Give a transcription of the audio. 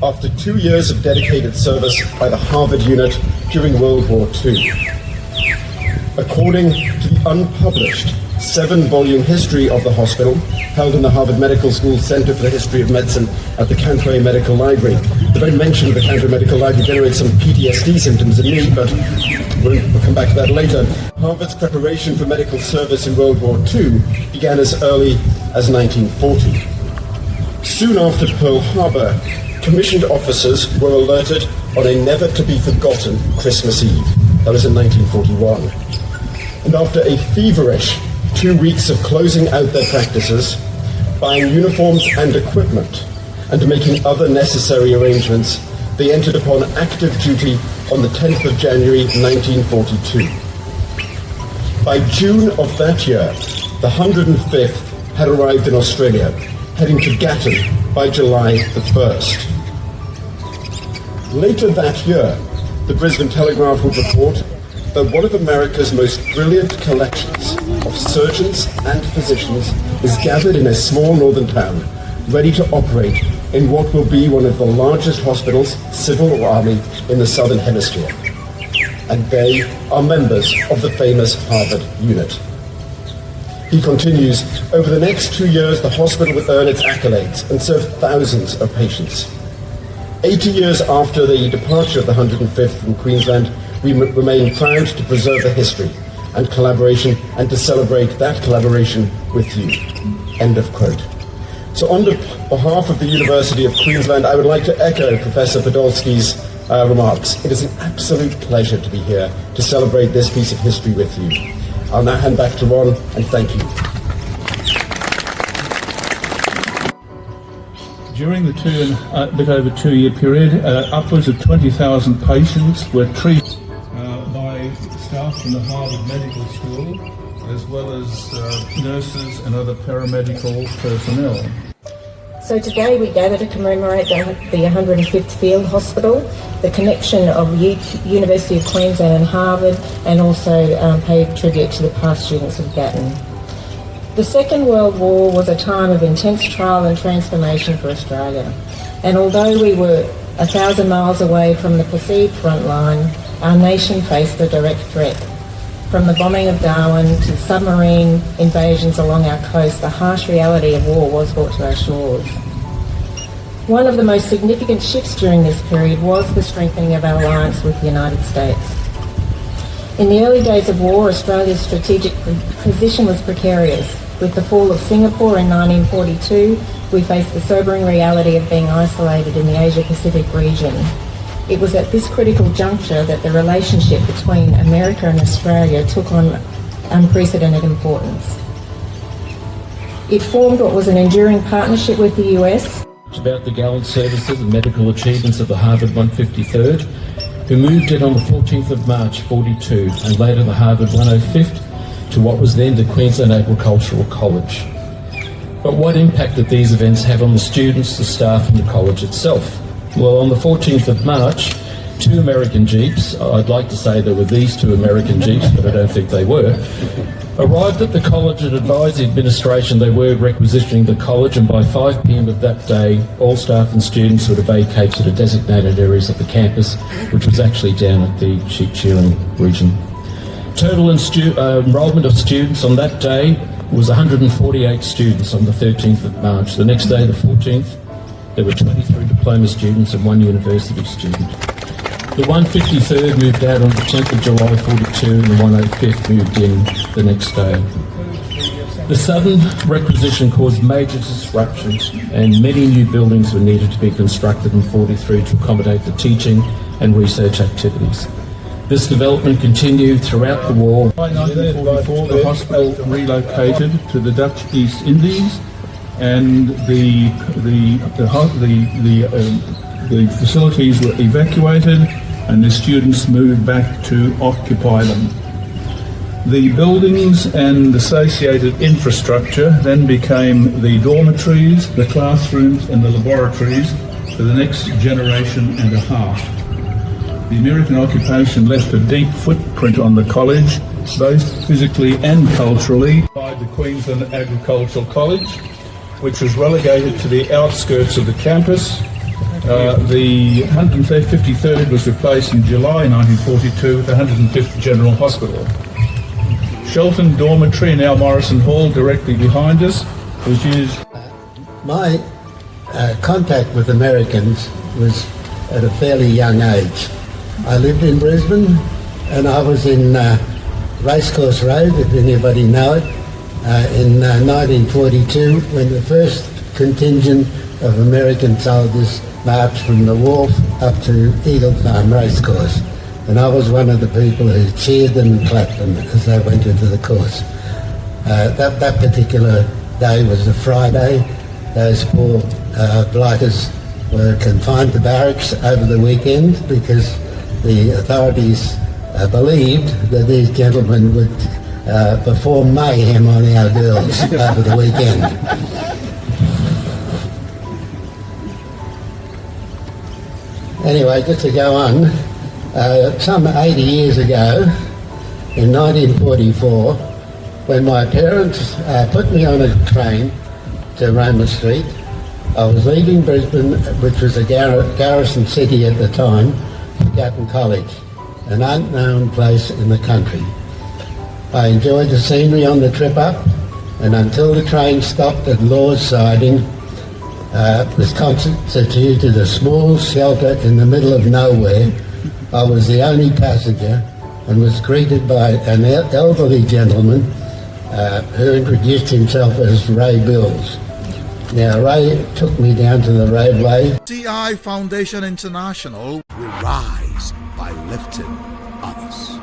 after 2 years of dedicated service by the Harvard unit during World War II. According to the unpublished 7-volume history of the hospital, held in the Harvard Medical School Center for the History of Medicine at the Cantway Medical Library. The very mention of the Cantway Medical Library generates some PTSD symptoms in me, but we'll come back to that later. Harvard's preparation for medical service in World War II began as early as 1940. Soon after Pearl Harbor, commissioned officers were alerted on a never-to-be-forgotten Christmas Eve. That was in 1941. And after a feverish 2 weeks of closing out their practices, buying uniforms and equipment, and making other necessary arrangements, they entered upon active duty on the 10th of January 1942. By June of that year, the 105th had arrived in Australia, heading to Gatton by July the 1st. Later that year, the Brisbane Telegraph would report that one of America's most brilliant collections of surgeons and physicians is gathered in a small northern town, ready to operate in what will be one of the largest hospitals, civil or army, in the Southern Hemisphere. And they are members of the famous Harvard unit. He continues, over the next 2 years, the hospital will earn its accolades and serve thousands of patients. 80 years after the departure of the 105th from Queensland, we remain proud to preserve the history and collaboration and to celebrate that collaboration with you. End of quote. So on behalf of the University of Queensland, I would like to echo Professor Podolsky's remarks. It is an absolute pleasure to be here to celebrate this piece of history with you. I'll now hand back to Ron, and thank you. During the bit over 2 year period, upwards of 20,000 patients were treated by staff from the Harvard Medical School, as well as nurses and other paramedical personnel. So today we gather to commemorate the 105th Field Hospital, the connection of University of Queensland and Harvard, and also pay tribute to the past students of Gatton. The Second World War was a time of intense trial and transformation for Australia, and although we were 1,000 miles away from the perceived front line, our nation faced a direct threat. From the bombing of Darwin to submarine invasions along our coast, the harsh reality of war was brought to our shores. One of the most significant shifts during this period was the strengthening of our alliance with the United States. In the early days of war, Australia's strategic position was precarious. With the fall of Singapore in 1942, we faced the sobering reality of being isolated in the Asia-Pacific region. It was at this critical juncture that the relationship between America and Australia took on unprecedented importance. It formed what was an enduring partnership with the US. About the gallant services and medical achievements of the Harvard 153rd, who moved in on the 14th of March 42 and later the Harvard 105th to what was then the Queensland Agricultural College. But what impact did these events have on the students, the staff and the college itself? Well, on the 14th of March, 2 American Jeeps, I'd like to say there were these 2 American Jeeps, but I don't think they were, arrived at the college and advised the administration they were requisitioning the college, and by 5 p.m. of that day, all staff and students would have vacated to the designated areas of the campus, which was actually down at the sheep shearing region. Total enrolment of students on that day was 148 students on the 13th of March. The next day, the 14th, there were 23 diploma students and 1 university student. The 153rd moved out on the 10th of July 42 and the 105th moved in the next day. The sudden requisition caused major disruptions and many new buildings were needed to be constructed in 43 to accommodate the teaching and research activities. This development continued throughout the war. By 1944, the hospital relocated to the Dutch East Indies, and the facilities were evacuated, and the students moved back to occupy them. The buildings and associated infrastructure then became the dormitories, the classrooms, and the laboratories for the next generation and a half. The American occupation left a deep footprint on the college, both physically and culturally, by the Queensland Agricultural College, which was relegated to the outskirts of the campus The 153rd was replaced in July 1942 with the 105th General Hospital. Shelton Dormitory, now Morrison Hall, directly behind us, was used. My contact with Americans was at a fairly young age. I lived in Brisbane and I was in Racecourse Road, if anybody know it, in 1942 when the first contingent of American soldiers marched from the wharf up to Eagle Farm Racecourse. And I was one of the people who cheered them and clapped them as they went into the course. That particular day was a Friday. Those poor blighters were confined to barracks over the weekend because the authorities believed that these gentlemen would perform mayhem on our girls over the weekend. Anyway, just to go on, some 80 years ago, in 1944, when my parents put me on a train to Roma Street, I was leaving Brisbane, which was a garrison city at the time, for Gatton College, an unknown place in the country. I enjoyed the scenery on the trip up, and until the train stopped at Law's Siding, was constituted a small shelter in the middle of nowhere. I was the only passenger and was greeted by an elderly gentleman who introduced himself as Ray Bills. Now, Ray took me down to the roadway. OCI Foundation International will rise by lifting others.